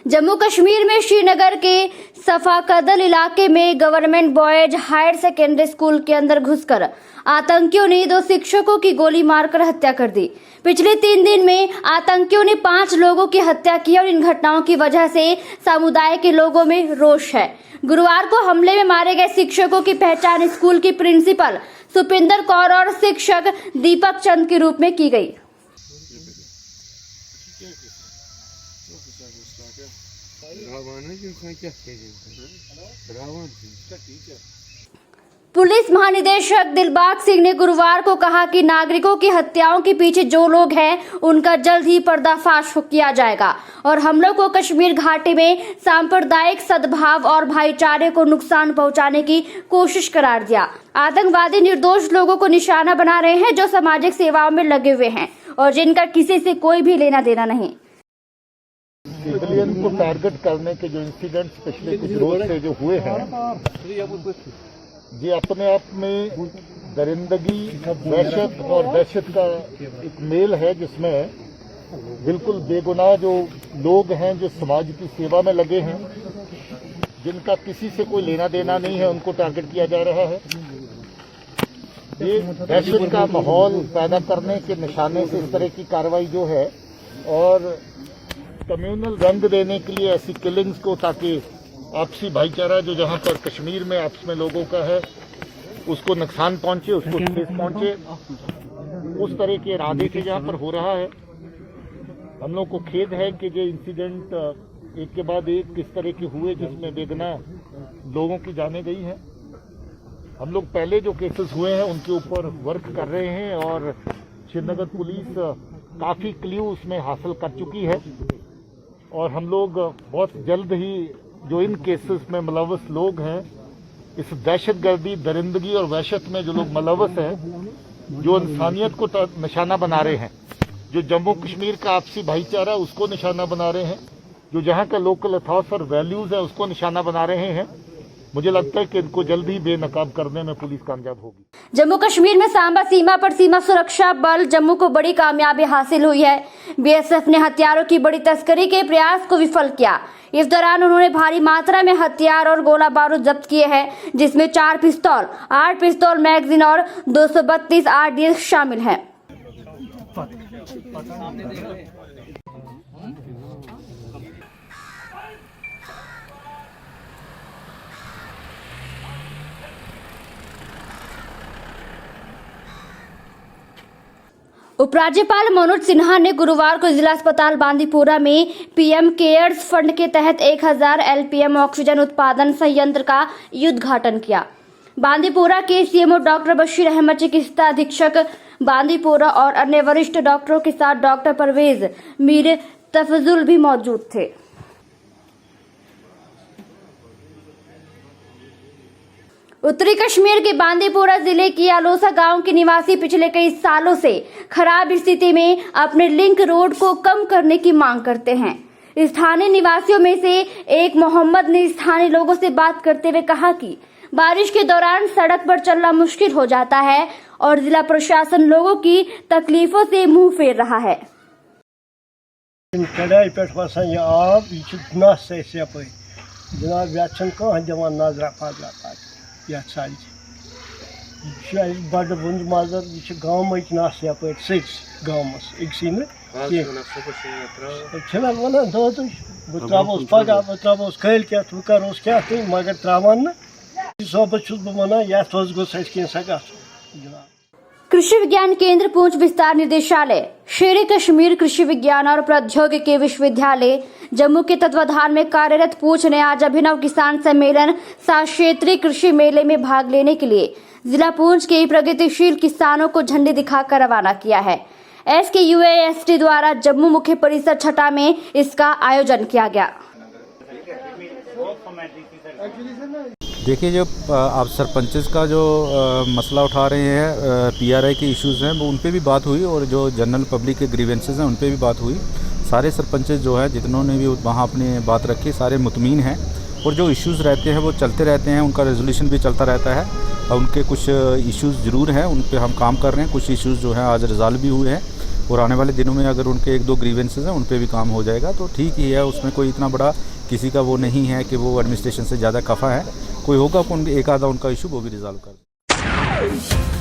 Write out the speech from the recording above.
जम्मू कश्मीर में श्रीनगर के सफाकदल इलाके में government boys higher secondary school के अंदर घुसकर आतंकियों ने 2 शिक्षकों की गोली मारकर हत्या कर दी। पिछले 3 दिन में आतंकियों ने 5 लोगों की हत्या की और इन घटनाओं की वजह से समुदाय के लोगों में रोष है। गुरुवार को हमले में मारे गए शिक्षकों की पहचान स्कूल की प्रिंसिपल सुपिंदर कौर और शिक्षक दीपक चंद के रूप में की गई। पुलिस महानिदेशक दिलबाग सिंह ने गुरुवार को कहा कि नागरिकों की हत्याओं के पीछे जो लोग हैं उनका जल्द ही पर्दाफाश किया जाएगा और हमलों को कश्मीर घाटी में सांप्रदायिक सद्भाव और भाईचारे को नुकसान पहुंचाने की कोशिश करार दिया। आतंकवादी निर्दोष लोगों को निशाना बना रहे हैं जो सामाजिक सेवाओं में लगे हुए हैं और जिनका किसी से कोई भी लेना देना नहीं। सिविलियन को टारगेट करने के जो इंसिडेंट्स पिछले कुछ रोज से जो हुए हैं, ये अपने आप में दरिंदगी, वहशत और दहशत का एक मेल है, जिसमें बिल्कुल बेगुनाह जो लोग हैं जो समाज की सेवा में लगे हैं, जिनका किसी से कोई लेना देना नहीं है, उनको टारगेट किया जा रहा है। ये दहशत का माहौल पैदा करने के निशाने से इस तरह की कार्रवाई जो है और कम्युनल रंग देने के लिए ऐसी किलिंग्स को, ताकि आपसी भाईचारा जो जहां पर कश्मीर में आपस में लोगों का है उसको नुकसान पहुंचे, उसको ठेस पहुंचे, उस तरह के इरादे से जहां पर हो रहा है। हम लोग को खेद है कि ये इंसिडेंट एक के बाद एक किस तरह के हुए जिसमें बेगुनाह लोगों की जानें गई हैं। हम लोग पहले जो केसेस हुए हैं उनके ऊपर वर्क कर रहे हैं और श्रीनगर पुलिस काफ़ी क्ल्यू उसमें हासिल कर चुकी है और हम लोग बहुत जल्द ही जो इन केसेस में मुलव्वस लोग हैं, इस दहशतगर्दी, दरिंदगी और वहशत में जो लोग मुलव्वस हैं, जो इंसानियत को निशाना बना रहे हैं, जो जम्मू कश्मीर का आपसी भाईचारा उसको निशाना बना रहे हैं, जो जहां का लोकल अथॉस और वैल्यूज है उसको निशाना बना रहे हैं, मुझे लगता है कि इनको जल्द ही बेनकाब करने में पुलिस कामयाब होगी। जम्मू कश्मीर में सांबा सीमा पर सीमा सुरक्षा बल जम्मू को बड़ी कामयाबी हासिल हुई है। बीएसएफ ने हथियारों की बड़ी तस्करी के प्रयास को विफल किया। इस दौरान उन्होंने भारी मात्रा में हथियार और गोला बारूद जब्त किए हैं, जिसमें 4 पिस्तौल, 8 पिस्तौल मैगजीन और 232 आरडीएक्स शामिल हैं। उपराज्यपाल मनोज सिन्हा ने गुरुवार को जिला अस्पताल बांदीपुरा में पीएम केयर्स फंड के तहत 1000 एलपीएम ऑक्सीजन उत्पादन संयंत्र का उद्घाटन किया। बांदीपुरा के सीएमओ डॉक्टर बशीर अहमद, चिकित्सा अधीक्षक बांदीपुरा और अन्य वरिष्ठ डॉक्टरों के साथ डॉक्टर परवेज मीर तफजुल भी मौजूद थे। उत्तरी कश्मीर के बांदीपुरा जिले की आलोसा गांव के निवासी पिछले कई सालों से खराब स्थिति में अपने लिंक रोड को कम करने की मांग करते हैं। स्थानीय निवासियों में से एक मोहम्मद ने स्थानीय लोगों से बात करते हुए कहा कि बारिश के दौरान सड़क पर चलना मुश्किल हो जाता है और जिला प्रशासन लोगों की तकलीफों से मुंह फेर रहा है। बड़ बुंद माजर यह गाँव नस यप गाँवस अगसी वन दह बह त्रोस पगह बह त्रोस कल क्या वह करोस क्या मगर त्रावान सोबत बह वन ये गोस ग कृषि विज्ञान केंद्र पूंछ विस्तार निदेशालय, शेर कश्मीर कृषि विज्ञान और प्रौद्योगिकी विश्वविद्यालय जम्मू के तत्वाधान में कार्यरत पूंछ ने आज अभिनव किसान सम्मेलन सह क्षेत्रीय कृषि मेले में भाग लेने के लिए जिला पूंछ के प्रगतिशील किसानों को झंडी दिखाकर रवाना किया है। SKUAST द्वारा जम्मू मुख्य परिसर छठा में इसका आयोजन किया गया। देखिए, जो आप सरपंचेस का जो मसला उठा रहे हैं, PRI के इश्यूज़ हैं, वो उन पे भी बात हुई और जो जनरल पब्लिक के ग्रीवेंसेस हैं उन पे भी बात हुई। सारे सरपंचेस जो है जिन्होंने भी वहाँ अपनी बात रखी, सारे मुतमीन हैं और जो इश्यूज़ रहते हैं वो चलते रहते हैं, उनका रेजोल्यूशन भी चलता रहता है। उनके कुछ इश्यूज़ ज़रूर हैं, उन पे हम काम कर रहे हैं। कुछ इश्यूज़ जो हैं आज रिज़ॉल्व भी हुए हैं और आने वाले दिनों में अगर उनके 1-2 ग्रीवेंसेस हैं उन पे भी काम हो जाएगा तो ठीक ही है। उसमें कोई इतना बड़ा किसी का वो नहीं है कि वो एडमिनिस्ट्रेशन से ज़्यादा खफा है। कोई होगा एक आधा उनका इशू वो भी रिज़ॉल्व कर